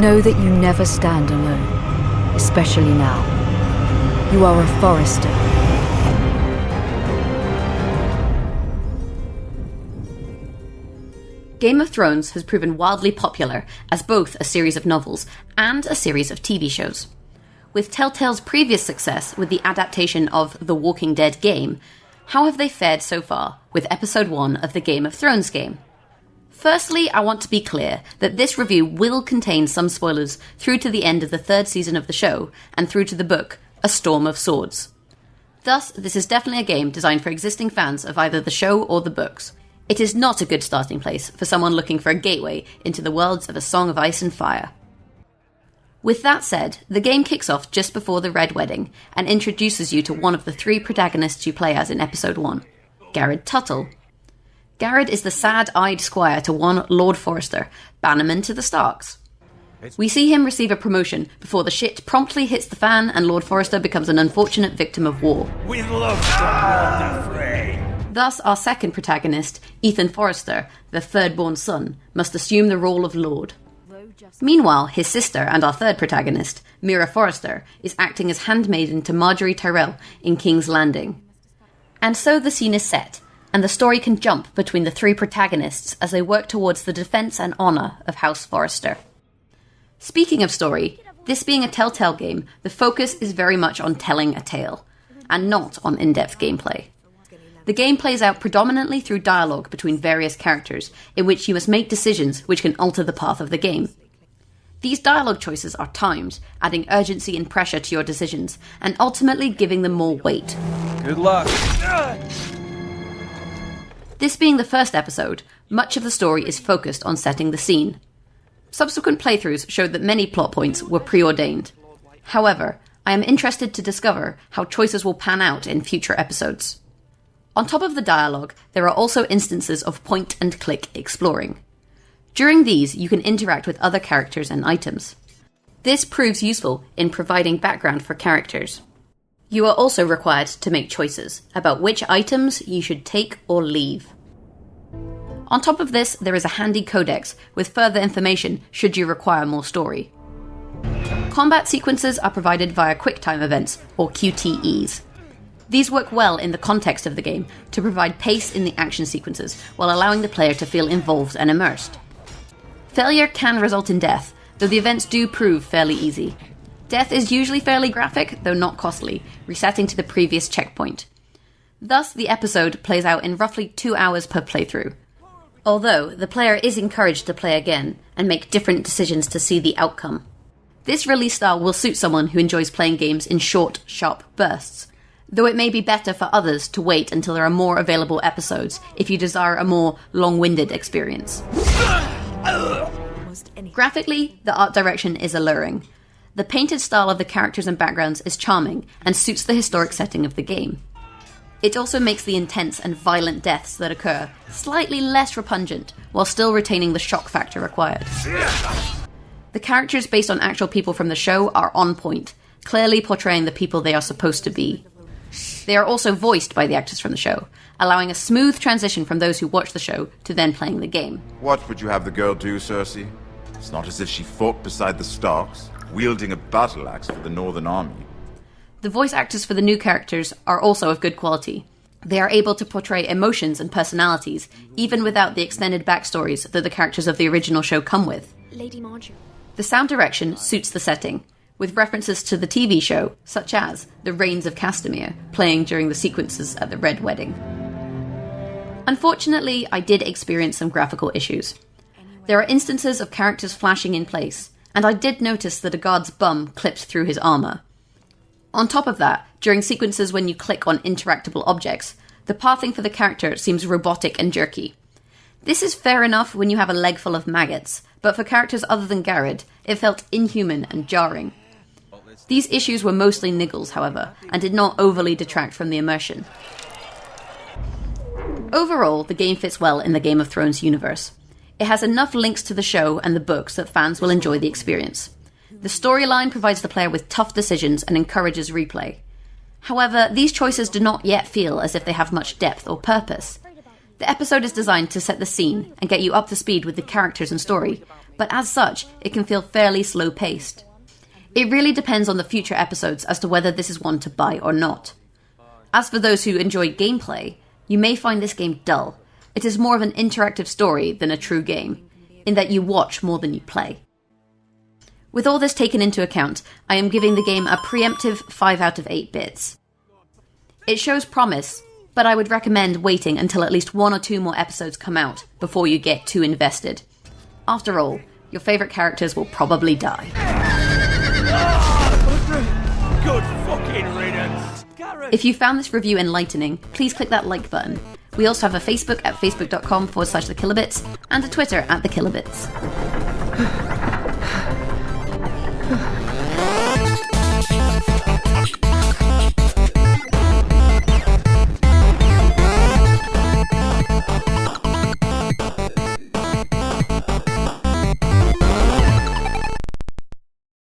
Know that you never stand alone, especially now. You are a Forrester. Game of Thrones has proven wildly popular as both a series of novels and a series of TV shows. With Telltale's previous success with the adaptation of The Walking Dead game, how have they fared so far with episode 1 of the Game of Thrones game? Firstly, I want to be clear that this review will contain some spoilers through to the end of the 3rd season of the show and through to the book, A Storm of Swords. Thus, this is definitely a game designed for existing fans of either the show or the books. It is not a good starting place for someone looking for a gateway into the worlds of A Song of Ice and Fire. With that said, the game kicks off just before the Red Wedding and introduces you to one of the 3 protagonists you play as in episode 1, Garrett Tuttle. Garrett is the sad-eyed squire to one Lord Forrester, bannerman to the Starks. We see him receive a promotion before the shit promptly hits the fan and Lord Forrester becomes an unfortunate victim of war. We love the fray. Thus, our second protagonist, Ethan Forrester, the third-born son, must assume the role of Lord. Meanwhile, his sister and our third protagonist, Mira Forrester, is acting as handmaiden to Marjorie Tyrell in King's Landing. And so the scene is set, and the story can jump between the 3 protagonists as they work towards the defence and honour of House Forrester. Speaking of story, this being a Telltale game, the focus is very much on telling a tale, and not on in-depth gameplay. The game plays out predominantly through dialogue between various characters, in which you must make decisions which can alter the path of the game. These dialogue choices are timed, adding urgency and pressure to your decisions, and ultimately giving them more weight. Good luck. This being the first episode, much of the story is focused on setting the scene. Subsequent playthroughs showed that many plot points were preordained. However, I am interested to discover how choices will pan out in future episodes. On top of the dialogue, there are also instances of point-and-click exploring. During these, you can interact with other characters and items. This proves useful in providing background for characters. You are also required to make choices about which items you should take or leave. On top of this, there is a handy codex with further information should you require more story. Combat sequences are provided via QuickTime events, or QTEs. These work well in the context of the game to provide pace in the action sequences while allowing the player to feel involved and immersed. Failure can result in death, though the events do prove fairly easy. Death is usually fairly graphic, though not costly, resetting to the previous checkpoint. Thus, the episode plays out in roughly 2 hours per playthrough. Although, the player is encouraged to play again and make different decisions to see the outcome. This release style will suit someone who enjoys playing games in short, sharp bursts, though it may be better for others to wait until there are more available episodes if you desire a more long-winded experience. Graphically, the art direction is alluring. The painted style of the characters and backgrounds is charming and suits the historic setting of the game. It also makes the intense and violent deaths that occur slightly less repugnant, while still retaining the shock factor required. The characters based on actual people from the show are on point, clearly portraying the people they are supposed to be. They are also voiced by the actors from the show, allowing a smooth transition from those who watch the show to then playing the game. What would you have the girl do, Cersei? It's not as if she fought beside the Starks, wielding a battle axe for the Northern Army. The voice actors for the new characters are also of good quality. They are able to portray emotions and personalities, even without the extended backstories that the characters of the original show come with. Lady Marjorie. The sound direction suits the setting, with references to the TV show, such as The Reigns of Castamere, playing during the sequences at the Red Wedding. Unfortunately, I did experience some graphical issues. There are instances of characters flashing in place, and I did notice that a guard's bum clipped through his armour. On top of that, during sequences when you click on interactable objects, the pathing for the character seems robotic and jerky. This is fair enough when you have a leg full of maggots, but for characters other than Garrett, it felt inhuman and jarring. These issues were mostly niggles, however, and did not overly detract from the immersion. Overall, the game fits well in the Game of Thrones universe. It has enough links to the show and the books that fans will enjoy the experience. The storyline provides the player with tough decisions and encourages replay. However, these choices do not yet feel as if they have much depth or purpose. The episode is designed to set the scene and get you up to speed with the characters and story, but as such, it can feel fairly slow-paced. It really depends on the future episodes as to whether this is one to buy or not. As for those who enjoy gameplay, you may find this game dull. It is more of an interactive story than a true game, in that you watch more than you play. With all this taken into account, I am giving the game a preemptive 5 out of 8 bits. It shows promise, but I would recommend waiting until at least 1 or 2 more episodes come out before you get too invested. After all, your favourite characters will probably die. Good fucking riddance. If you found this review enlightening, please click that like button. We also have a Facebook at facebook.com/thekilobits and a Twitter at thekilobits.